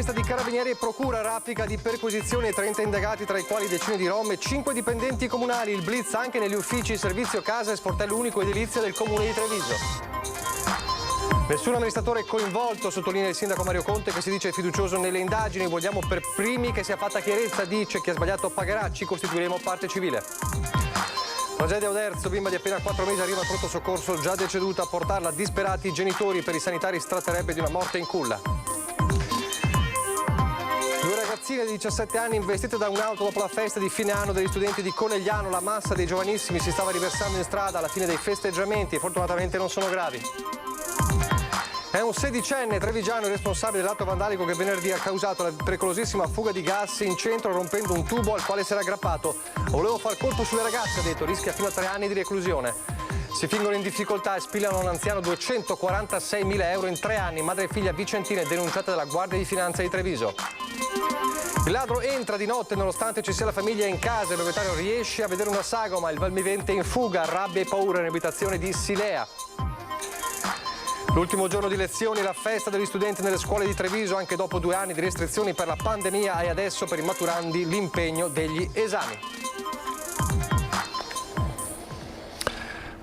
Inchiesta di Carabinieri e Procura, rapplica di perquisizioni e 30 indagati, tra i quali decine di rom e 5 dipendenti comunali. Il blitz anche negli uffici servizio casa e sportello unico edilizia del comune di Treviso. Nessun amministratore coinvolto, sottolinea il sindaco Mario Conte, che si dice fiducioso nelle indagini. Vogliamo per primi che sia fatta chiarezza, dice. Chi ha sbagliato pagherà, ci costituiremo parte civile. Tragedia Oderzo, bimba di appena 4 mesi arriva al pronto soccorso, già deceduta. A portarla disperati i genitori, per i sanitari si tratterebbe di una morte in culla. 2 ragazzine di 17 anni investite da un'auto dopo la festa di fine anno degli studenti di Conegliano. La massa dei giovanissimi si stava riversando in strada alla fine dei festeggiamenti e fortunatamente non sono gravi. È un 16enne trevigiano il responsabile dell'atto vandalico che venerdì ha causato la pericolosissima fuga di gas in centro, rompendo un tubo al quale si era aggrappato. Volevo far colpo sulle ragazze, ha detto, rischia fino a 3 anni di reclusione. Si fingono in difficoltà e spillano a un anziano 246.000 euro in 3 anni. Madre e figlia vicentine denunciate dalla Guardia di Finanza di Treviso. Il ladro entra di notte nonostante ci sia la famiglia in casa. Il proprietario riesce a vedere una sagoma, il valvivente in fuga, rabbia e paura nell'abitazione di Silea. L'ultimo giorno di lezioni, la festa degli studenti nelle scuole di Treviso, anche dopo 2 anni di restrizioni per la pandemia, e adesso per i maturandi l'impegno degli esami.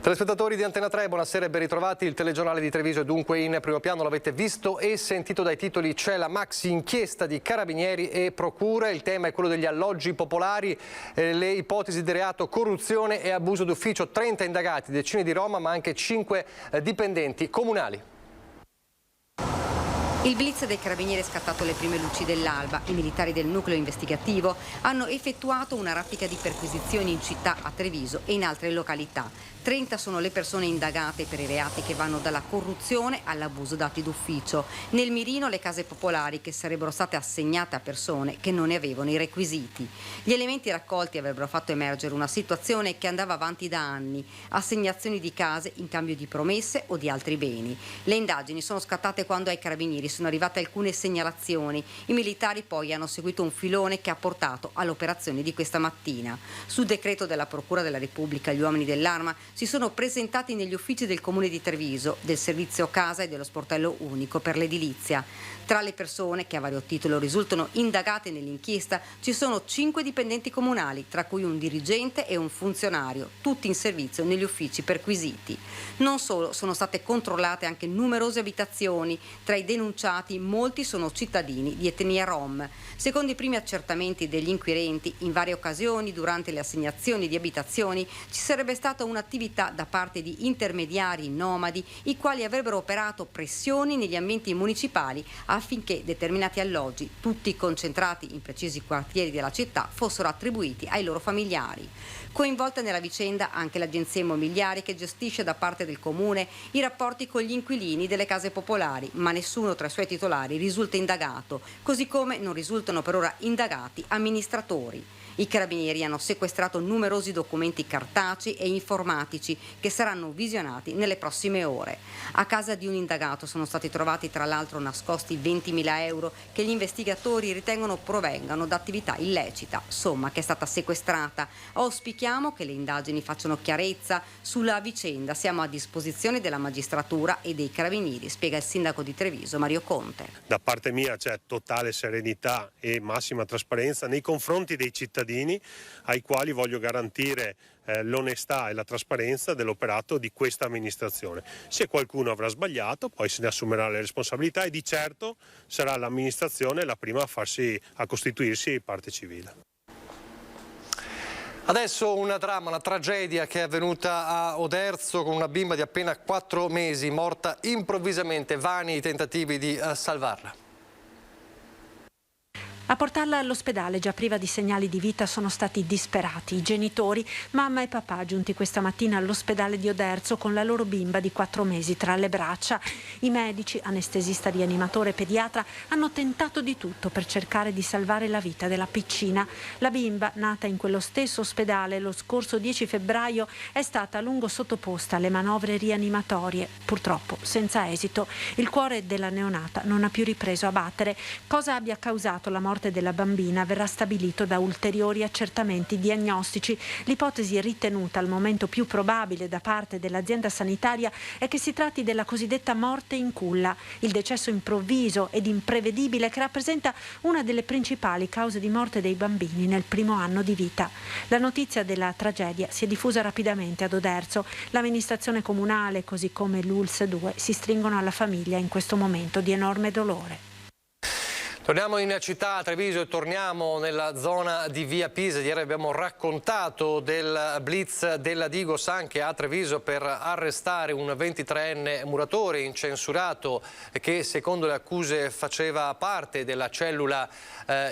Telespettatori di Antena 3, buonasera e ben ritrovati. Il telegiornale di Treviso è dunque in primo piano, l'avete visto e sentito dai titoli. C'è la maxi inchiesta di Carabinieri e Procura, il tema è quello degli alloggi popolari, le ipotesi di reato, corruzione e abuso d'ufficio, 30 indagati, decine di Roma ma anche 5 dipendenti comunali. Il blitz dei carabinieri è scattato alle prime luci dell'alba. I militari del nucleo investigativo hanno effettuato una rappica di perquisizioni in città, a Treviso e in altre località. 30 sono le persone indagate per i reati che vanno dalla corruzione all'abuso d'atti d'ufficio. Nel mirino le case popolari che sarebbero state assegnate a persone che non ne avevano i requisiti. Gli elementi raccolti avrebbero fatto emergere una situazione che andava avanti da anni, assegnazioni di case in cambio di promesse o di altri beni. Le indagini sono scattate quando ai carabinieri sono arrivate alcune segnalazioni. I militari poi hanno seguito un filone che ha portato all'operazione di questa mattina. Su decreto della Procura della Repubblica, gli uomini dell'Arma si sono presentati negli uffici del Comune di Treviso, del Servizio Casa e dello Sportello Unico per l'Edilizia. Tra le persone che a vario titolo risultano indagate nell'inchiesta ci sono 5 dipendenti comunali, tra cui un dirigente e un funzionario, tutti in servizio negli uffici perquisiti. Non solo, sono state controllate anche numerose abitazioni. Tra i denunciati molti sono cittadini di etnia rom. Secondo i primi accertamenti degli inquirenti, in varie occasioni durante le assegnazioni di abitazioni ci sarebbe stata un'attività da parte di intermediari nomadi, i quali avrebbero operato pressioni negli ambienti municipali affinché determinati alloggi, tutti concentrati in precisi quartieri della città, fossero attribuiti ai loro familiari. Coinvolta nella vicenda anche l'agenzia immobiliare che gestisce da parte del comune i rapporti con gli inquilini delle case popolari, ma nessuno tra i suoi titolari risulta indagato, così come non risultano per ora indagati amministratori. I carabinieri hanno sequestrato numerosi documenti cartacei e informatici che saranno visionati nelle prossime ore. A casa di un indagato sono stati trovati tra l'altro nascosti 20.000 euro che gli investigatori ritengono provengano da attività illecita, somma che è stata sequestrata. Auspichiamo che le indagini facciano chiarezza sulla vicenda. Siamo a disposizione della magistratura e dei carabinieri, spiega il sindaco di Treviso Mario Conte. Da parte mia c'è totale serenità e massima trasparenza nei confronti dei cittadini ai quali voglio garantire l'onestà e la trasparenza dell'operato di questa amministrazione. Se qualcuno avrà sbagliato poi se ne assumerà le responsabilità e di certo sarà l'amministrazione la prima a costituirsi parte civile. Adesso un dramma, una tragedia che è avvenuta a Oderzo con una bimba di appena 4 mesi, morta improvvisamente, vani i tentativi di salvarla. A portarla all'ospedale, già priva di segnali di vita, sono stati disperati i genitori, mamma e papà, giunti questa mattina all'ospedale di Oderzo con la loro bimba di 4 mesi tra le braccia. I medici, anestesista, rianimatore e pediatra hanno tentato di tutto per cercare di salvare la vita della piccina. La bimba, nata in quello stesso ospedale lo scorso 10 febbraio, è stata a lungo sottoposta alle manovre rianimatorie, purtroppo senza esito. Il cuore della neonata non ha più ripreso a battere. Cosa abbia causato la morte morte della bambina verrà stabilito da ulteriori accertamenti diagnostici. L'ipotesi ritenuta al momento più probabile da parte dell'azienda sanitaria è che si tratti della cosiddetta morte in culla, il decesso improvviso ed imprevedibile che rappresenta una delle principali cause di morte dei bambini nel primo anno di vita. La notizia della tragedia si è diffusa rapidamente ad Oderzo. L'amministrazione comunale, così come l'ULSS 2, si stringono alla famiglia in questo momento di enorme dolore. Torniamo in città a Treviso e torniamo nella zona di via Pisa. Ieri abbiamo raccontato del blitz della Digos anche a Treviso per arrestare un 23enne muratore incensurato che secondo le accuse faceva parte della cellula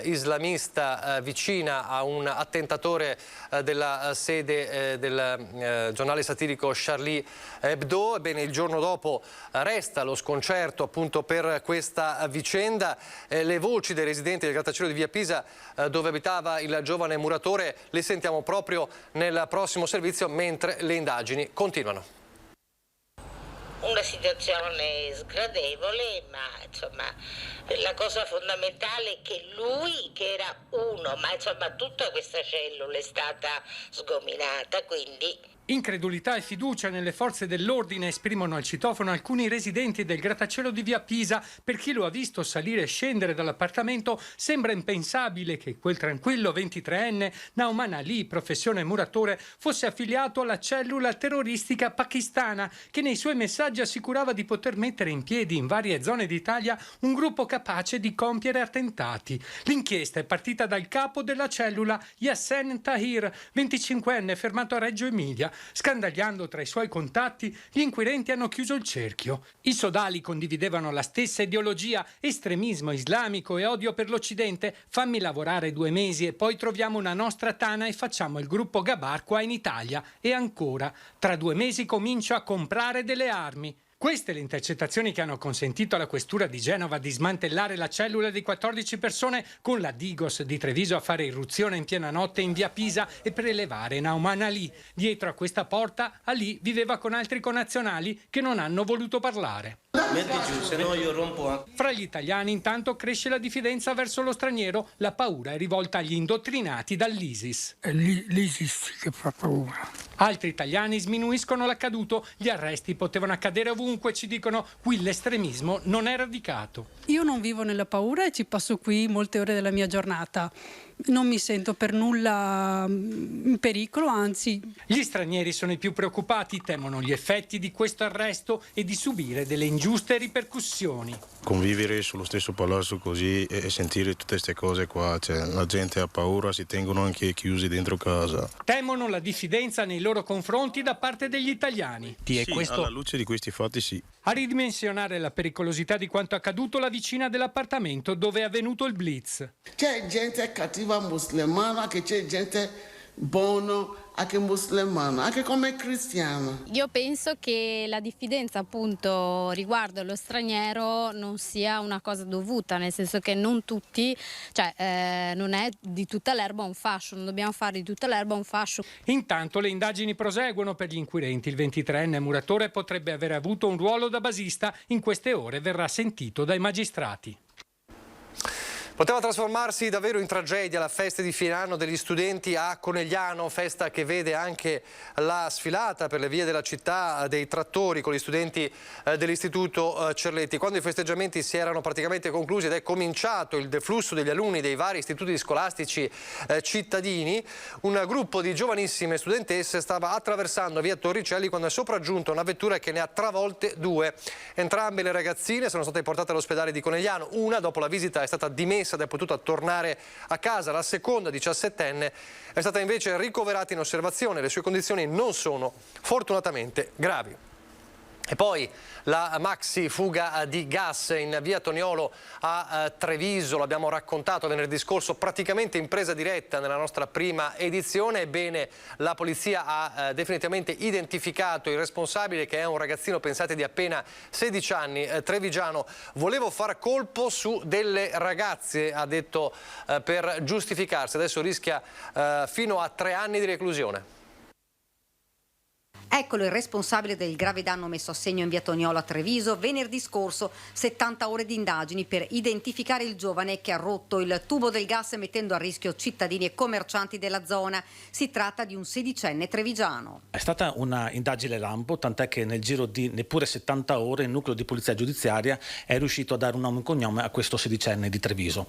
islamista vicina a un attentatore della sede del giornale satirico Charlie Hebdo. Ebbene, il giorno dopo resta lo sconcerto appunto per questa vicenda. Le voci dei residenti del grattacielo di via Pisa dove abitava il giovane muratore le sentiamo proprio nel prossimo servizio mentre le indagini continuano. Una situazione sgradevole, ma insomma la cosa fondamentale è che lui, che era uno, ma insomma tutta questa cellula è stata sgominata, quindi... Incredulità e fiducia nelle forze dell'ordine esprimono al citofono alcuni residenti del grattacielo di via Pisa. Per chi lo ha visto salire e scendere dall'appartamento sembra impensabile che quel tranquillo 23enne Nauman Ali, professione muratore, fosse affiliato alla cellula terroristica pakistana che nei suoi messaggi assicurava di poter mettere in piedi in varie zone d'Italia un gruppo capace di compiere attentati. L'inchiesta è partita dal capo della cellula, Yassen Tahir, 25enne, fermato a Reggio Emilia. Scandagliando tra i suoi contatti, gli inquirenti hanno chiuso il cerchio. I sodali condividevano la stessa ideologia, estremismo islamico e odio per l'Occidente. Fammi lavorare 2 mesi e poi troviamo una nostra tana e facciamo il gruppo Gabar qua in Italia. E ancora, tra 2 mesi comincio a comprare delle armi. Queste le intercettazioni che hanno consentito alla questura di Genova di smantellare la cellula di 14 persone con la Digos di Treviso a fare irruzione in piena notte in via Pisa e prelevare Nauman Ali. Dietro a questa porta Ali viveva con altri connazionali che non hanno voluto parlare. Metti giù, se no io rompo. Fra gli italiani intanto cresce la diffidenza verso lo straniero, la paura è rivolta agli indottrinati dall'ISIS. È l'ISIS che fa paura. Altri italiani sminuiscono l'accaduto, gli arresti potevano accadere ovunque, ci dicono, qui l'estremismo non è radicato. Io non vivo nella paura e ci passo qui molte ore della mia giornata. Non mi sento per nulla in pericolo, anzi. Gli stranieri sono i più preoccupati, temono gli effetti di questo arresto e di subire delle ingiuste ripercussioni. Convivere sullo stesso palazzo così e sentire tutte queste cose qua, cioè, la gente ha paura, si tengono anche chiusi dentro casa. Temono la diffidenza nei loro confronti da parte degli italiani. Sì, alla luce di questi fatti sì. A ridimensionare la pericolosità di quanto accaduto la vicina dell'appartamento dove è avvenuto il blitz. C'è gente cattiva musulmana, che c'è gente buona anche musulmana, anche come cristiana. Io penso che la diffidenza appunto riguardo lo straniero non sia una cosa dovuta, nel senso che non tutti, cioè non è di tutta l'erba un fascio, non dobbiamo fare di tutta l'erba un fascio. Intanto le indagini proseguono per gli inquirenti. Il 23enne muratore potrebbe aver avuto un ruolo da basista, in queste ore verrà sentito dai magistrati. Poteva trasformarsi davvero in tragedia la festa di fine anno degli studenti a Conegliano, festa che vede anche la sfilata per le vie della città dei trattori con gli studenti dell'Istituto Cerletti. Quando i festeggiamenti si erano praticamente conclusi ed è cominciato il deflusso degli alunni dei vari istituti scolastici cittadini, un gruppo di giovanissime studentesse stava attraversando via Torricelli quando è sopraggiunta una vettura che ne ha travolte 2. Entrambe le ragazzine sono state portate all'ospedale di Conegliano. Una, dopo la visita, è stata dimessa ed è potuta tornare a casa. La seconda, 17enne, è stata invece ricoverata in osservazione. Le sue condizioni non sono fortunatamente gravi. E poi la maxi fuga di gas in via Toniolo a Treviso, l'abbiamo raccontato venerdì scorso, praticamente in presa diretta nella nostra prima edizione. Ebbene, la polizia ha definitivamente identificato il responsabile, che è un ragazzino, pensate, di appena 16 anni, trevigiano. Volevo far colpo su delle ragazze, ha detto, per giustificarsi. Adesso rischia fino a 3 anni di reclusione. Eccolo il responsabile del grave danno messo a segno in via Toniolo a Treviso venerdì scorso, 70 ore di indagini per identificare il giovane che ha rotto il tubo del gas mettendo a rischio cittadini e commercianti della zona. Si tratta di un 16enne trevigiano. È stata una indagine lampo, tant'è che nel giro di neppure 70 ore il nucleo di polizia giudiziaria è riuscito a dare un nome e un cognome a questo 16enne di Treviso.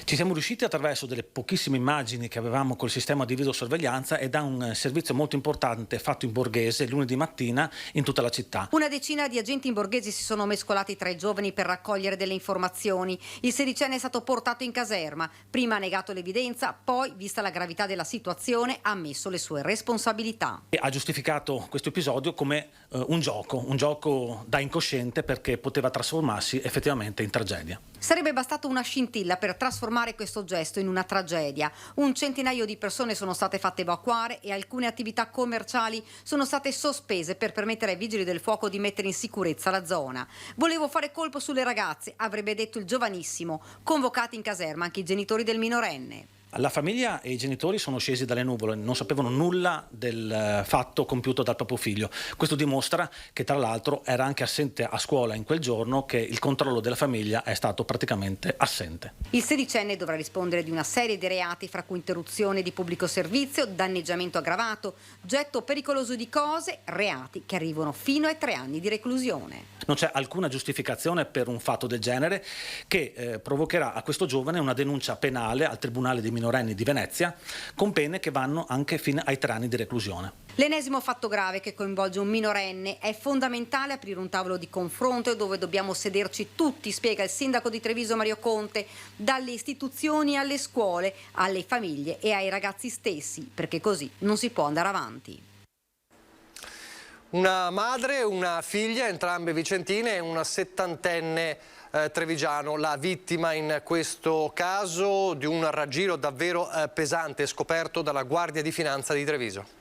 Ci siamo riusciti attraverso delle pochissime immagini che avevamo col sistema di videosorveglianza e da un servizio molto importante fatto in borghese lunedì mattina in tutta la città. Una decina di agenti in borghesi si sono mescolati tra i giovani per raccogliere delle informazioni. Il 16enne è stato portato in caserma, prima ha negato l'evidenza, poi, vista la gravità della situazione, ha ammesso le sue responsabilità. E ha giustificato questo episodio come un gioco da incosciente perché poteva trasformarsi effettivamente in tragedia. Sarebbe bastata una scintilla per trasformare questo gesto in una tragedia. Un centinaio di persone sono state fatte evacuare e alcune attività commerciali sono state sospese per permettere ai vigili del fuoco di mettere in sicurezza la zona. Volevo fare colpo sulle ragazze, avrebbe detto il giovanissimo. Convocati in caserma anche i genitori del minorenne. La famiglia e i genitori sono scesi dalle nuvole, non sapevano nulla del fatto compiuto dal proprio figlio. Questo dimostra che tra l'altro era anche assente a scuola in quel giorno, che il controllo della famiglia è stato praticamente assente. Il 16enne dovrà rispondere di una serie di reati, fra cui interruzione di pubblico servizio, danneggiamento aggravato, getto pericoloso di cose, reati che arrivano fino ai 3 anni di reclusione. Non c'è alcuna giustificazione per un fatto del genere che provocherà a questo giovane una denuncia penale al Tribunale dei minorenni di Venezia con pene che vanno anche fino ai 3 anni di reclusione. L'ennesimo fatto grave che coinvolge un minorenne. È fondamentale aprire un tavolo di confronto dove dobbiamo sederci tutti, spiega il sindaco di Treviso Mario Conte, dalle istituzioni alle scuole, alle famiglie e ai ragazzi stessi, perché così non si può andare avanti. Una madre, una figlia, entrambe vicentine, e una 70enne trevigiano, la vittima in questo caso di un raggiro davvero pesante scoperto dalla Guardia di Finanza di Treviso.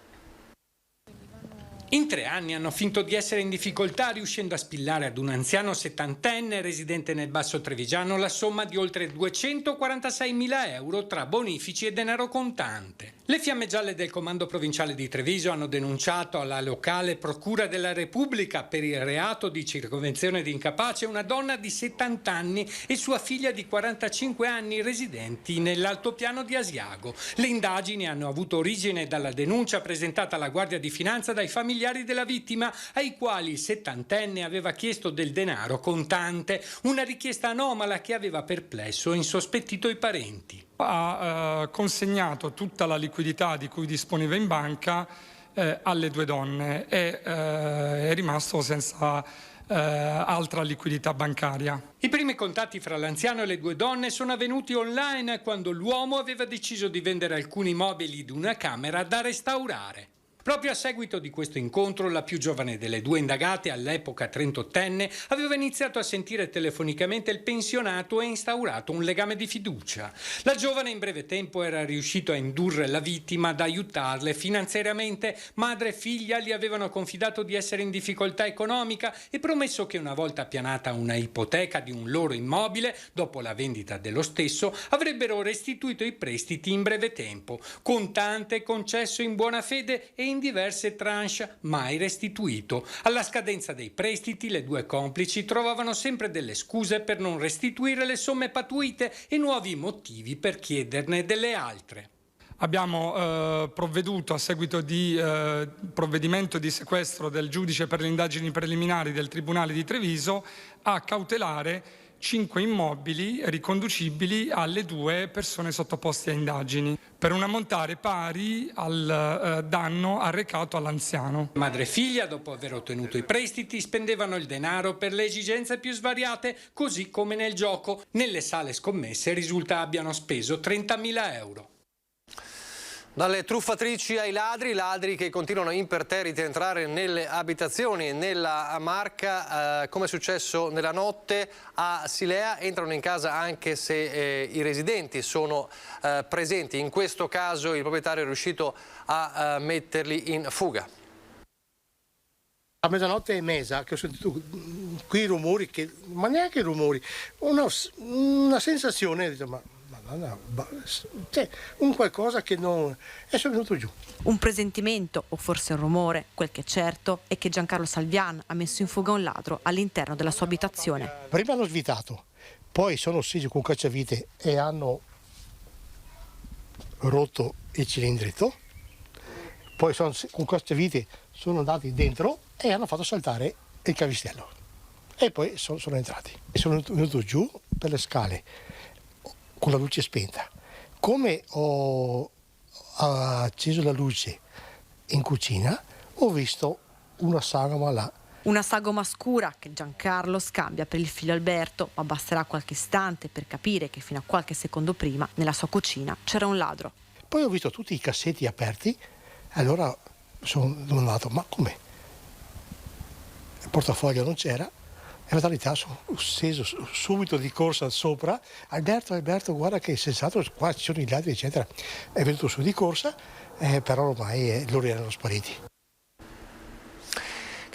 In 3 anni hanno finto di essere in difficoltà, riuscendo a spillare ad un anziano 70enne residente nel Basso Trevigiano la somma di oltre 246.000 euro tra bonifici e denaro contante. Le Fiamme Gialle del Comando Provinciale di Treviso hanno denunciato alla locale Procura della Repubblica per il reato di circonvenzione di incapace una donna di 70 anni e sua figlia di 45 anni residenti nell'altopiano di Asiago. Le indagini hanno avuto origine dalla denuncia presentata alla Guardia di Finanza dai familiari della vittima, ai quali il 70enne aveva chiesto del denaro contante, una richiesta anomala che aveva perplesso e insospettito i parenti. Ha consegnato tutta la liquidità di cui disponeva in banca alle 2 donne e è rimasto senza altra liquidità bancaria. I primi contatti fra l'anziano e le 2 donne sono avvenuti online quando l'uomo aveva deciso di vendere alcuni mobili di una camera da restaurare. Proprio a seguito di questo incontro, la più giovane delle 2 indagate, all'epoca 38enne, aveva iniziato a sentire telefonicamente il pensionato e instaurato un legame di fiducia. La giovane in breve tempo era riuscito a indurre la vittima ad aiutarle finanziariamente. Madre e figlia gli avevano confidato di essere in difficoltà economica e promesso che una volta appianata una ipoteca di un loro immobile, dopo la vendita dello stesso, avrebbero restituito i prestiti in breve tempo. Contante concesso in buona fede e in diverse tranche, mai restituito. Alla scadenza dei prestiti le 2 complici trovavano sempre delle scuse per non restituire le somme patuite e nuovi motivi per chiederne delle altre. Abbiamo provveduto, a seguito di provvedimento di sequestro del giudice per le indagini preliminari del Tribunale di Treviso, a cautelare 5 immobili riconducibili alle 2 persone sottoposte a indagini, per un ammontare pari al danno arrecato all'anziano. Madre e figlia, dopo aver ottenuto i prestiti, spendevano il denaro per le esigenze più svariate, così come nel gioco. Nelle sale scommesse risulta abbiano speso 30.000 euro. Dalle truffatrici ai ladri che continuano imperterriti a entrare nelle abitazioni. Nella Marca, come è successo nella notte a Silea, entrano in casa anche se i residenti sono presenti. In questo caso il proprietario è riuscito a metterli in fuga. A mezzanotte e mezza che ho sentito qui rumori, ma neanche rumori, una sensazione, ma C'è un qualcosa che non è venuto giù. Un presentimento o forse un rumore, quel che è certo è che Giancarlo Salvian ha messo in fuga un ladro all'interno della sua abitazione. Prima hanno svitato, poi sono scesi con cacciavite e hanno rotto il cilindretto, poi con cacciavite sono andati dentro e hanno fatto saltare il cavistello e poi sono entrati. E sono venuto giù per le scale con la luce spenta. Come ho acceso la luce in cucina, ho visto una sagoma là. Una sagoma scura che Giancarlo scambia per il figlio Alberto, ma basterà qualche istante per capire che fino a qualche secondo prima nella sua cucina c'era un ladro. Poi ho visto tutti i cassetti aperti, allora sono domandato, ma com'è? Il portafoglio non c'era. In realtà sono sceso subito di corsa sopra. Alberto, guarda che è sensato, qua ci sono i ladri, eccetera. È venuto su di corsa, però ormai loro erano spariti.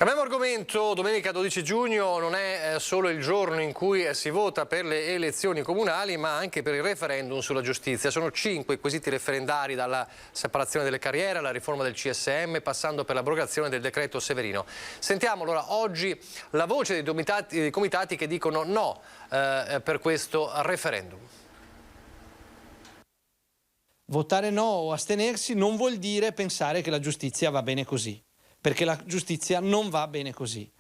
Cambiamo argomento. Domenica 12 giugno non è solo il giorno in cui si vota per le elezioni comunali, ma anche per il referendum sulla giustizia. Sono 5 i quesiti referendari, dalla separazione delle carriere alla riforma del CSM, passando per l'abrogazione del decreto Severino. Sentiamo allora oggi la voce dei comitati che dicono no per questo referendum. Votare no o astenersi non vuol dire pensare che la giustizia va bene così, perché la giustizia non va bene così.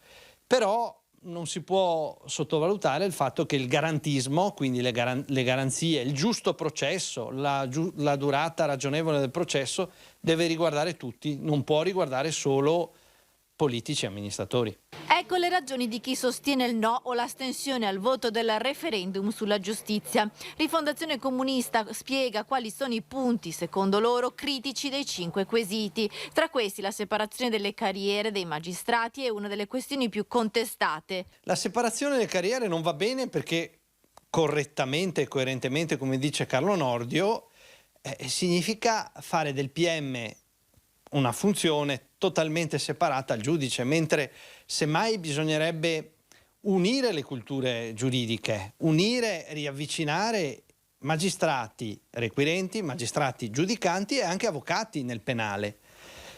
Però non si può sottovalutare il fatto che il garantismo, quindi le garanzie, il giusto processo, la durata ragionevole del processo, deve riguardare tutti, non può riguardare solo politici e amministratori. Ecco le ragioni di chi sostiene il no o l'astensione al voto del referendum sulla giustizia. Rifondazione Comunista spiega quali sono i punti, secondo loro, critici dei 5 quesiti. Tra questi la separazione delle carriere dei magistrati è una delle questioni più contestate. La separazione delle carriere non va bene perché correttamente e coerentemente, come dice Carlo Nordio, significa fare del PM una funzione totalmente separata al giudice, mentre semmai bisognerebbe unire le culture giuridiche, riavvicinare magistrati requirenti, magistrati giudicanti e anche avvocati nel penale.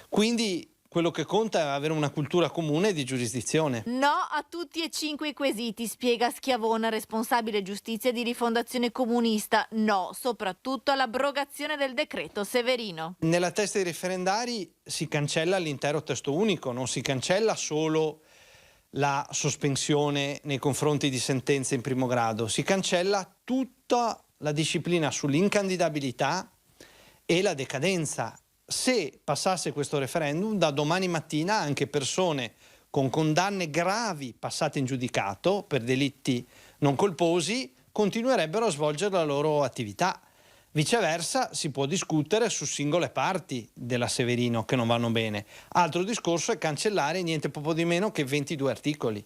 Quindi quello che conta è avere una cultura comune di giurisdizione. No a tutti e 5 i quesiti, spiega Schiavona, responsabile giustizia di Rifondazione Comunista. No, soprattutto all'abrogazione del decreto Severino. Nella testa dei referendari si cancella l'intero testo unico, non si cancella solo la sospensione nei confronti di sentenze in primo grado, si cancella tutta la disciplina sull'incandidabilità e la decadenza. Se passasse questo referendum, da domani mattina anche persone con condanne gravi passate in giudicato per delitti non colposi continuerebbero a svolgere la loro attività. Viceversa si può discutere su singole parti della Severino che non vanno bene. Altro discorso è cancellare niente poco di meno che 22 articoli.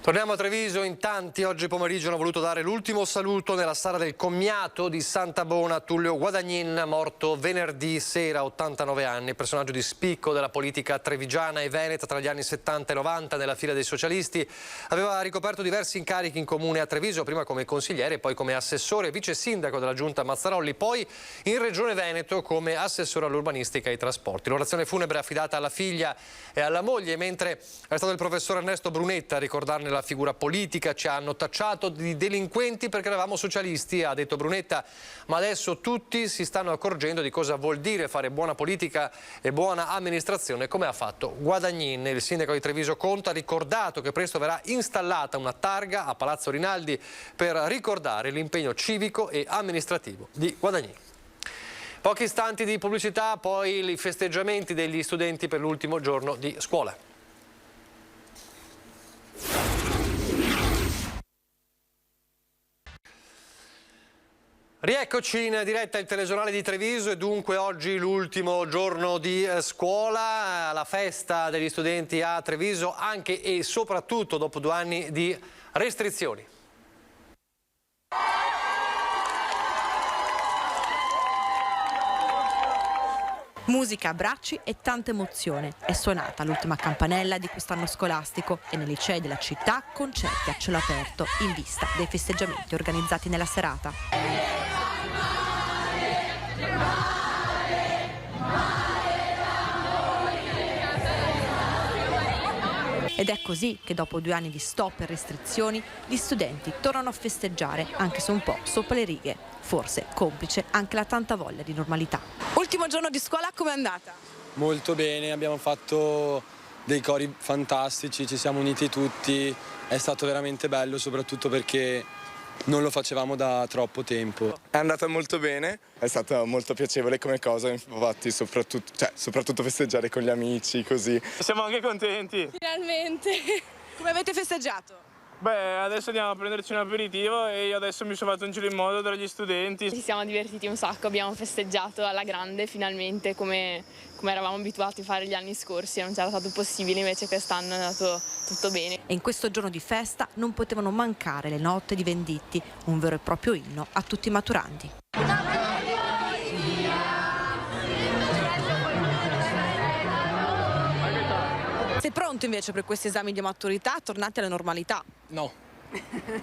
Torniamo a Treviso. In tanti oggi pomeriggio hanno voluto dare l'ultimo saluto nella sala del commiato di Santa Bona a Tullio Guadagnin, morto venerdì sera, 89 anni, personaggio di spicco della politica trevigiana e veneta tra gli anni 70 e 90 nella fila dei socialisti. Aveva ricoperto diversi incarichi in comune a Treviso, prima come consigliere, poi come assessore e vice sindaco della giunta Mazzarolli, poi in Regione Veneto come assessore all'urbanistica e ai trasporti. L'orazione funebre è affidata alla figlia e alla moglie, mentre è stato il professor Ernesto Brunetta a ricordarne la figura politica. Ci hanno tacciato di delinquenti perché eravamo socialisti, ha detto Brunetta, ma adesso tutti si stanno accorgendo di cosa vuol dire fare buona politica e buona amministrazione, come ha fatto Guadagnin. Il sindaco di Treviso Conto ha ricordato che presto verrà installata una targa a Palazzo Rinaldi per ricordare l'impegno civico e amministrativo di Guadagnin. Pochi istanti di pubblicità, poi i festeggiamenti degli studenti per l'ultimo giorno di scuola. Rieccoci in diretta il telegiornale di Treviso e dunque oggi l'ultimo giorno di scuola, la festa degli studenti a Treviso anche e soprattutto dopo 2 anni di restrizioni. Musica, abbracci e tanta emozione. È suonata l'ultima campanella di quest'anno scolastico e nei licei della città concerti a cielo aperto in vista dei festeggiamenti organizzati nella serata. Ed è così che dopo 2 anni di stop e restrizioni gli studenti tornano a festeggiare, anche se un po' sopra le righe, forse complice anche la tanta voglia di normalità. Ultimo giorno di scuola, com'è andata? Molto bene, abbiamo fatto dei cori fantastici, ci siamo uniti tutti, è stato veramente bello, soprattutto perché non lo facevamo da troppo tempo. È andata molto bene, è stata molto piacevole come cosa, infatti soprattutto festeggiare con gli amici, così. Siamo anche contenti. Finalmente! Come avete festeggiato? Beh, adesso andiamo a prenderci un aperitivo e io adesso mi sono fatto un giro in moto tra gli studenti. Ci siamo divertiti un sacco, abbiamo festeggiato alla grande finalmente come eravamo abituati a fare gli anni scorsi, non c'era stato possibile, invece quest'anno è andato tutto bene. E in questo giorno di festa non potevano mancare le notte di Venditti, un vero e proprio inno a tutti i maturanti. Sei pronto invece per questi esami di maturità, tornati alla normalità? No,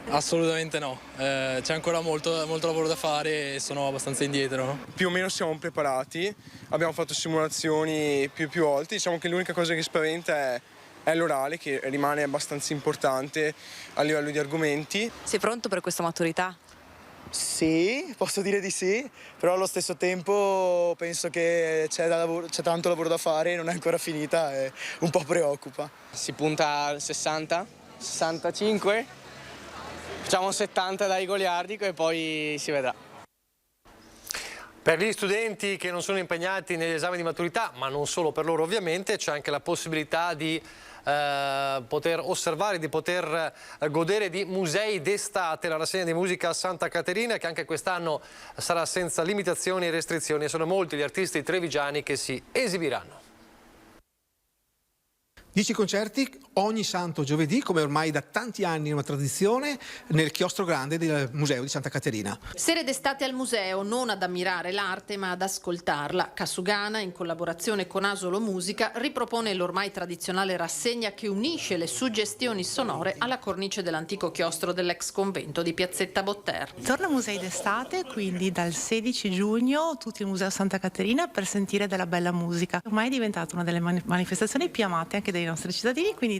assolutamente no. C'è ancora molto lavoro da fare e sono abbastanza indietro. Più o meno siamo preparati, abbiamo fatto simulazioni più volte, diciamo che l'unica cosa che spaventa è l'orale, che rimane abbastanza importante a livello di argomenti. Sei pronto per questa maturità? Sì, posso dire di sì, però allo stesso tempo penso che c'è tanto lavoro da fare, non è ancora finita e un po' preoccupa. Si punta al 60, 65, facciamo 70 dai goliardico e poi si vedrà. Per gli studenti che non sono impegnati negli esami di maturità, ma non solo per loro ovviamente, c'è anche la possibilità di poter osservare, di poter godere di musei d'estate, la rassegna di musica Santa Caterina, che anche quest'anno sarà senza limitazioni e restrizioni. Sono molti gli artisti trevigiani che si esibiranno. 10 concerti ogni santo giovedì, come ormai da tanti anni una tradizione, nel chiostro grande del Museo di Santa Caterina. Sere d'estate al museo, non ad ammirare l'arte ma ad ascoltarla. Casugana, in collaborazione con Asolo Musica, ripropone l'ormai tradizionale rassegna che unisce le suggestioni sonore alla cornice dell'antico chiostro dell'ex convento di Piazzetta Botter. Torna Musei d'estate, quindi dal 16 giugno tutti al Museo Santa Caterina per sentire della bella musica. Ormai è diventata una delle manifestazioni più amate anche dei nostri cittadini, quindi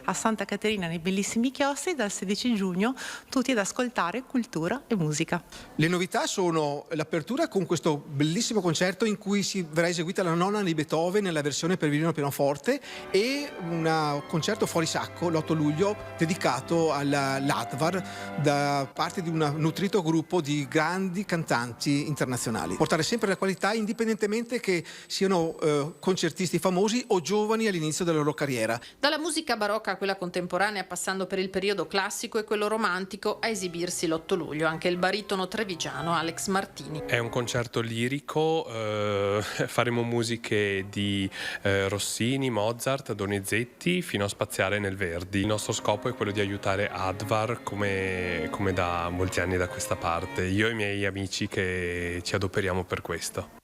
a Santa Caterina nei bellissimi chiostri dal 16 giugno tutti ad ascoltare cultura e musica. Le novità sono l'apertura con questo bellissimo concerto in cui si verrà eseguita la nona di Beethoven nella versione per violino pianoforte e un concerto fuori sacco l'8 luglio dedicato all'Advar da parte di un nutrito gruppo di grandi cantanti internazionali. Portare sempre la qualità indipendentemente che siano concertisti famosi o giovani all'inizio della loro carriera. Dalla musica barocca a quella contemporanea, passando per il periodo classico e quello romantico, a esibirsi l'8 luglio anche il baritono trevigiano Alex Martini. È un concerto lirico, faremo musiche di Rossini, Mozart, Donizetti fino a spaziare nel Verdi. Il nostro scopo è quello di aiutare Advar come da molti anni da questa parte, io e i miei amici che ci adoperiamo per questo.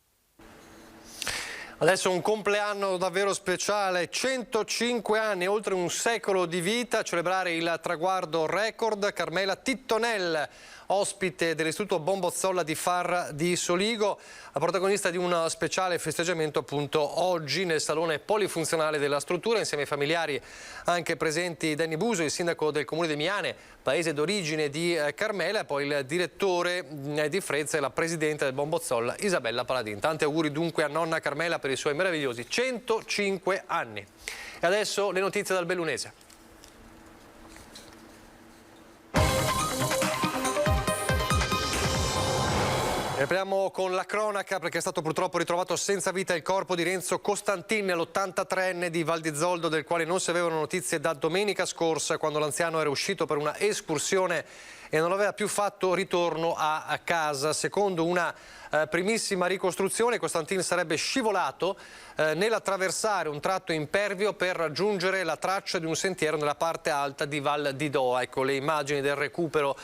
Adesso un compleanno davvero speciale, 105 anni, oltre un secolo di vita, a celebrare il traguardo record Carmela Tittonel, ospite dell'Istituto Bombozzolla di Far di Soligo, la protagonista di un speciale festeggiamento appunto oggi nel salone polifunzionale della struttura, insieme ai familiari anche presenti Danny Buso, il sindaco del comune di Miane, paese d'origine di Carmela, e poi il direttore di Frezza e la presidente del Bombozzolla Isabella Paladin. Tanti auguri dunque a nonna Carmela per i suoi meravigliosi 105 anni. E adesso le notizie dal Bellunese. Apriamo con la cronaca perché è stato purtroppo ritrovato senza vita il corpo di Renzo Costantin, l'83enne di Val di Zoldo, del quale non si avevano notizie da domenica scorsa, quando l'anziano era uscito per una escursione e non aveva più fatto ritorno a casa. Secondo una primissima ricostruzione, Costantin sarebbe scivolato nell'attraversare un tratto impervio per raggiungere la traccia di un sentiero nella parte alta di Val di Doa. Ecco le immagini del recupero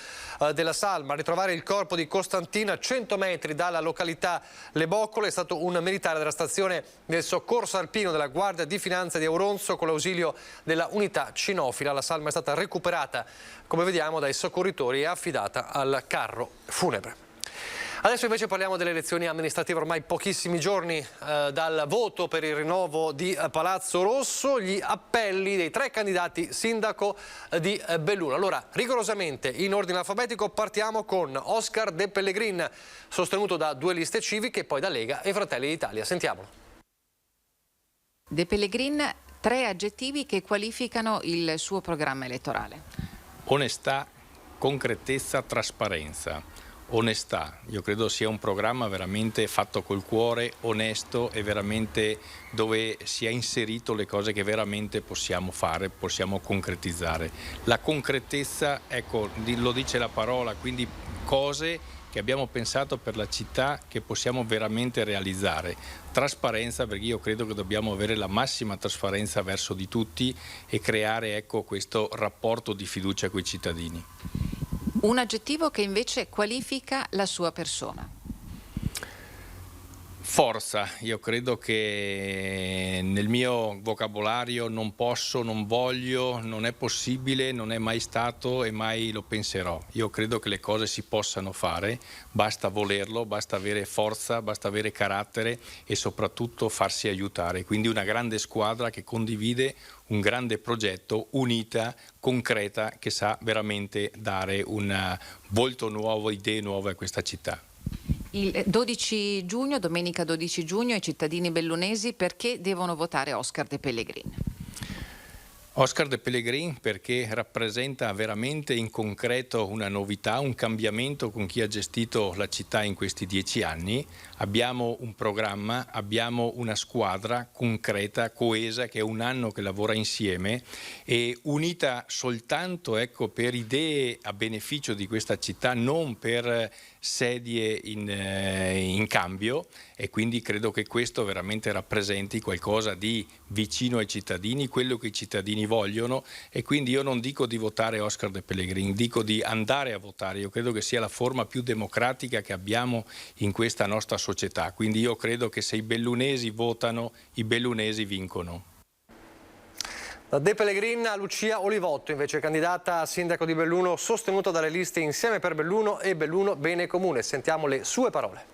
della salma. A ritrovare il corpo di Costantin a 100 metri dalla località Le Boccole è stato un militare della stazione del soccorso alpino della Guardia di Finanza di Auronzo con l'ausilio della unità cinofila. La salma è stata recuperata, come vediamo, dai soccorritori e affidata al carro funebre. Adesso invece parliamo delle elezioni amministrative, ormai pochissimi giorni dal voto per il rinnovo di Palazzo Rosso, gli appelli dei 3 candidati sindaco di Belluno. Allora, rigorosamente in ordine alfabetico partiamo con Oscar De Pellegrin, sostenuto da 2 liste civiche e poi da Lega e Fratelli d'Italia. Sentiamolo. De Pellegrin, 3 aggettivi che qualificano il suo programma elettorale. Onestà, concretezza, trasparenza. Onestà, io credo sia un programma veramente fatto col cuore, onesto e veramente dove si è inserito le cose che veramente possiamo fare, possiamo concretizzare. La concretezza, ecco, lo dice la parola, quindi cose che abbiamo pensato per la città che possiamo veramente realizzare. Trasparenza, perché io credo che dobbiamo avere la massima trasparenza verso di tutti e creare, ecco, questo rapporto di fiducia con i cittadini. Un aggettivo che invece qualifica la sua persona. Forza, io credo che nel mio vocabolario non posso, non voglio, non è possibile, non è mai stato e mai lo penserò. Io credo che le cose si possano fare, basta volerlo, basta avere forza, basta avere carattere e soprattutto farsi aiutare. Quindi una grande squadra che condivide un grande progetto, unita, concreta, che sa veramente dare un volto nuovo, idee nuove a questa città. Il 12 giugno, domenica 12 giugno, i cittadini bellunesi perché devono votare Oscar De Pellegrin? Oscar De Pellegrin perché rappresenta veramente in concreto una novità, un cambiamento con chi ha gestito la città in questi 10 anni. Abbiamo un programma, abbiamo una squadra concreta, coesa, che è un anno che lavora insieme e unita soltanto, ecco, per idee a beneficio di questa città, non per sedie in cambio, e quindi credo che questo veramente rappresenti qualcosa di vicino ai cittadini, quello che i cittadini vogliono, e quindi io non dico di votare Oscar De Pellegrin, dico di andare a votare. Io credo che sia la forma più democratica che abbiamo in questa nostra società, quindi io credo che se i bellunesi votano, i bellunesi vincono. Da De Pellegrin a Lucia Olivotto, invece candidata a sindaco di Belluno, sostenuta dalle liste Insieme per Belluno e Belluno Bene Comune. Sentiamo le sue parole.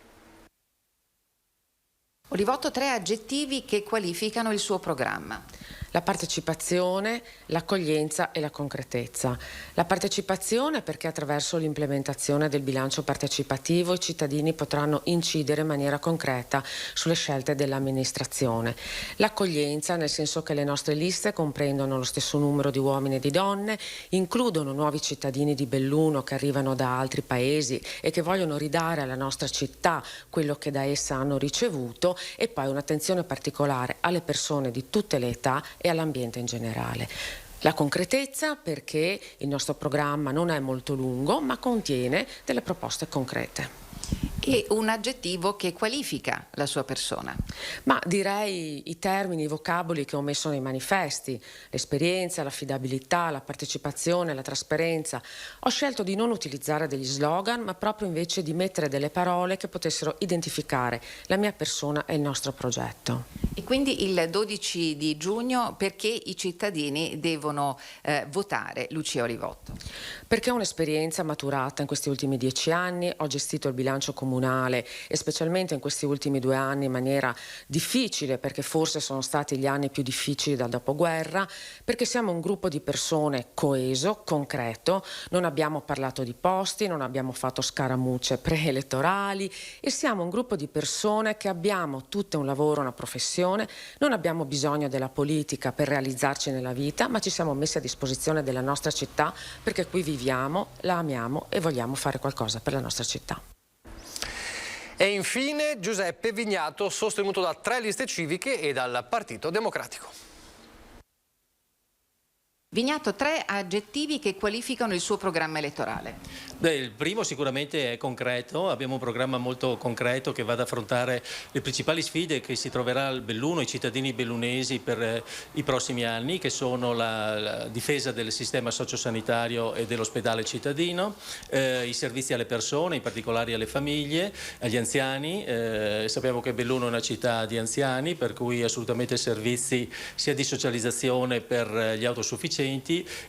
Olivotto, 3 aggettivi che qualificano il suo programma. La partecipazione, l'accoglienza e la concretezza. La partecipazione perché attraverso l'implementazione del bilancio partecipativo i cittadini potranno incidere in maniera concreta sulle scelte dell'amministrazione. L'accoglienza nel senso che le nostre liste comprendono lo stesso numero di uomini e di donne, includono nuovi cittadini di Belluno che arrivano da altri paesi e che vogliono ridare alla nostra città quello che da essa hanno ricevuto, e poi un'attenzione particolare alle persone di tutte le età e all'ambiente in generale. La concretezza perché il nostro programma non è molto lungo ma contiene delle proposte concrete. E un aggettivo che qualifica la sua persona? Ma direi i termini, i vocaboli che ho messo nei manifesti: l'esperienza, l'affidabilità, la partecipazione, la trasparenza. Ho scelto di non utilizzare degli slogan, ma proprio invece di mettere delle parole che potessero identificare la mia persona e il nostro progetto. E quindi il 12 di giugno perché i cittadini devono votare Lucia Olivotto? Perché ho un'esperienza maturata in questi ultimi 10 anni, ho gestito il bilancio comunale e specialmente in questi ultimi 2 anni in maniera difficile, perché forse sono stati gli anni più difficili dal dopoguerra, perché siamo un gruppo di persone coeso, concreto, non abbiamo parlato di posti, non abbiamo fatto scaramucce preelettorali e siamo un gruppo di persone che abbiamo tutto un lavoro, una professione, non abbiamo bisogno della politica per realizzarci nella vita, ma ci siamo messi a disposizione della nostra città perché qui viviamo, la amiamo e vogliamo fare qualcosa per la nostra città. E infine Giuseppe Vignato, sostenuto da 3 liste civiche e dal Partito Democratico. Vignato, 3 aggettivi che qualificano il suo programma elettorale. Beh, il primo sicuramente è concreto, abbiamo un programma molto concreto che va ad affrontare le principali sfide che si troverà il Belluno, i cittadini bellunesi per i prossimi anni, che sono la difesa del sistema sociosanitario e dell'ospedale cittadino, i servizi alle persone, in particolare alle famiglie, agli anziani. Sappiamo che Belluno è una città di anziani, per cui assolutamente servizi sia di socializzazione per gli autosufficienti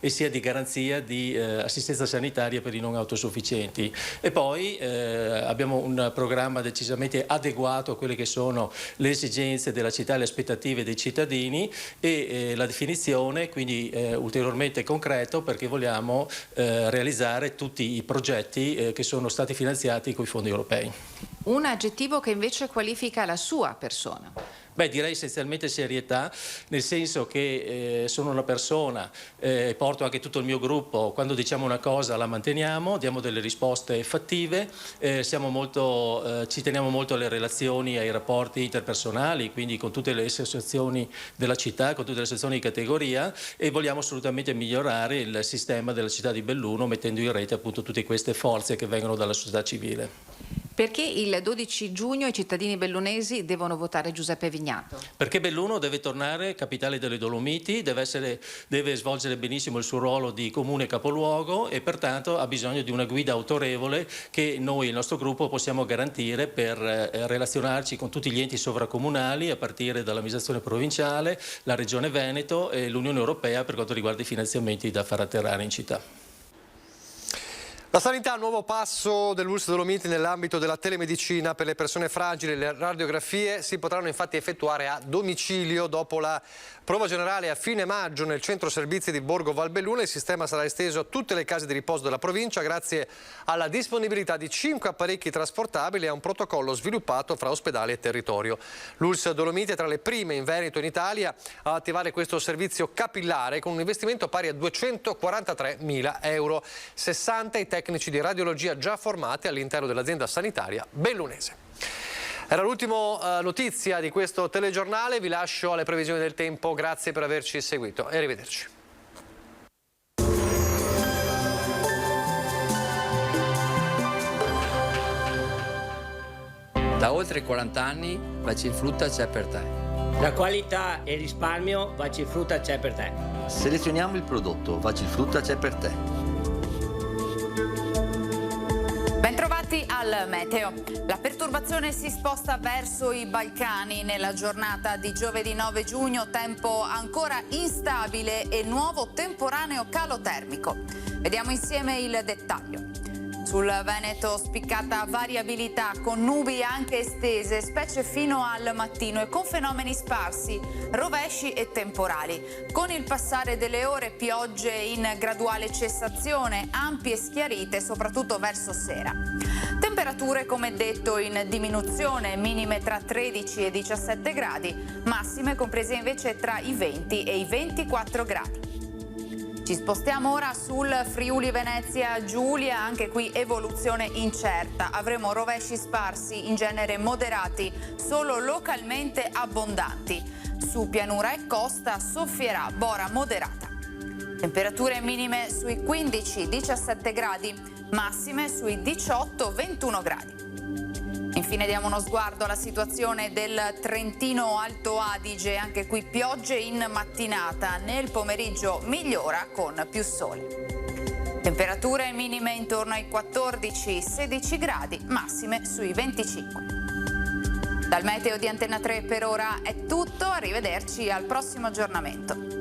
e sia di garanzia di assistenza sanitaria per i non autosufficienti. E poi abbiamo un programma decisamente adeguato a quelle che sono le esigenze della città e le aspettative dei cittadini e la definizione quindi ulteriormente concreto, perché vogliamo realizzare tutti i progetti che sono stati finanziati con i fondi europei. Un aggettivo che invece qualifica la sua persona. Beh, direi essenzialmente serietà, nel senso che sono una persona, porto anche tutto il mio gruppo, quando diciamo una cosa la manteniamo, diamo delle risposte fattive, ci teniamo molto alle relazioni, ai rapporti interpersonali, quindi con tutte le associazioni della città, con tutte le associazioni di categoria, e vogliamo assolutamente migliorare il sistema della città di Belluno, mettendo in rete appunto tutte queste forze che vengono dalla società civile. Perché il 12 giugno i cittadini bellunesi devono votare Giuseppe Vignato? Perché Belluno deve tornare capitale delle Dolomiti, deve svolgere benissimo il suo ruolo di comune capoluogo e pertanto ha bisogno di una guida autorevole che noi, il nostro gruppo, possiamo garantire per relazionarci con tutti gli enti sovracomunali, a partire dall'amministrazione provinciale, la Regione Veneto e l'Unione Europea per quanto riguarda i finanziamenti da far atterrare in città. La sanità, nuovo passo dell'ULSS Dolomiti nell'ambito della telemedicina per le persone fragili. Le radiografie si potranno infatti effettuare a domicilio. Dopo la prova generale a fine maggio nel centro servizi di Borgo Valbelluna, il sistema sarà esteso a tutte le case di riposo della provincia grazie alla disponibilità di 5 apparecchi trasportabili e a un protocollo sviluppato fra ospedale e territorio. L'ULSS Dolomiti è tra le prime in Veneto e in Italia ad attivare questo servizio capillare con un investimento pari a 243.000 euro, 60 i tecnici di radiologia già formati all'interno dell'azienda sanitaria bellunese. Era l'ultima notizia di questo telegiornale, vi lascio alle previsioni del tempo, grazie per averci seguito e arrivederci. Da oltre 40 anni Bacifrutta c'è per te. La qualità e il risparmio Bacifrutta c'è per te. Selezioniamo il prodotto, Bacifrutta c'è per te. Bentrovati al meteo. La perturbazione si sposta verso i Balcani nella giornata di giovedì 9 giugno, tempo ancora instabile e nuovo temporaneo calo termico. Vediamo insieme il dettaglio. Sul Veneto spiccata variabilità con nubi anche estese, specie fino al mattino e con fenomeni sparsi, rovesci e temporali. Con il passare delle ore piogge in graduale cessazione, ampie schiarite soprattutto verso sera. Temperature come detto in diminuzione, minime tra 13 e 17 gradi, massime comprese invece tra i 20 e i 24 gradi. Ci spostiamo ora sul Friuli Venezia Giulia, anche qui evoluzione incerta. Avremo rovesci sparsi, in genere moderati, solo localmente abbondanti. Su pianura e costa soffierà bora moderata. Temperature minime sui 15-17 gradi, massime sui 18-21 gradi. Infine diamo uno sguardo alla situazione del Trentino Alto Adige, anche qui piogge in mattinata, nel pomeriggio migliora con più sole. Temperature minime intorno ai 14-16 gradi, massime sui 25. Dal meteo di Antenna 3 per ora è tutto, arrivederci al prossimo aggiornamento.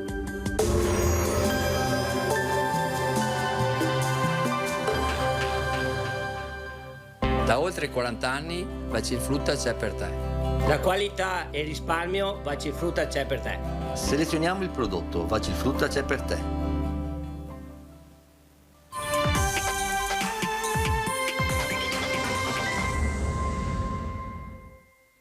Da oltre 40 anni Bacifrutta c'è per te. La qualità e il risparmio Bacifrutta c'è per te. Selezioniamo il prodotto, Bacifrutta c'è per te.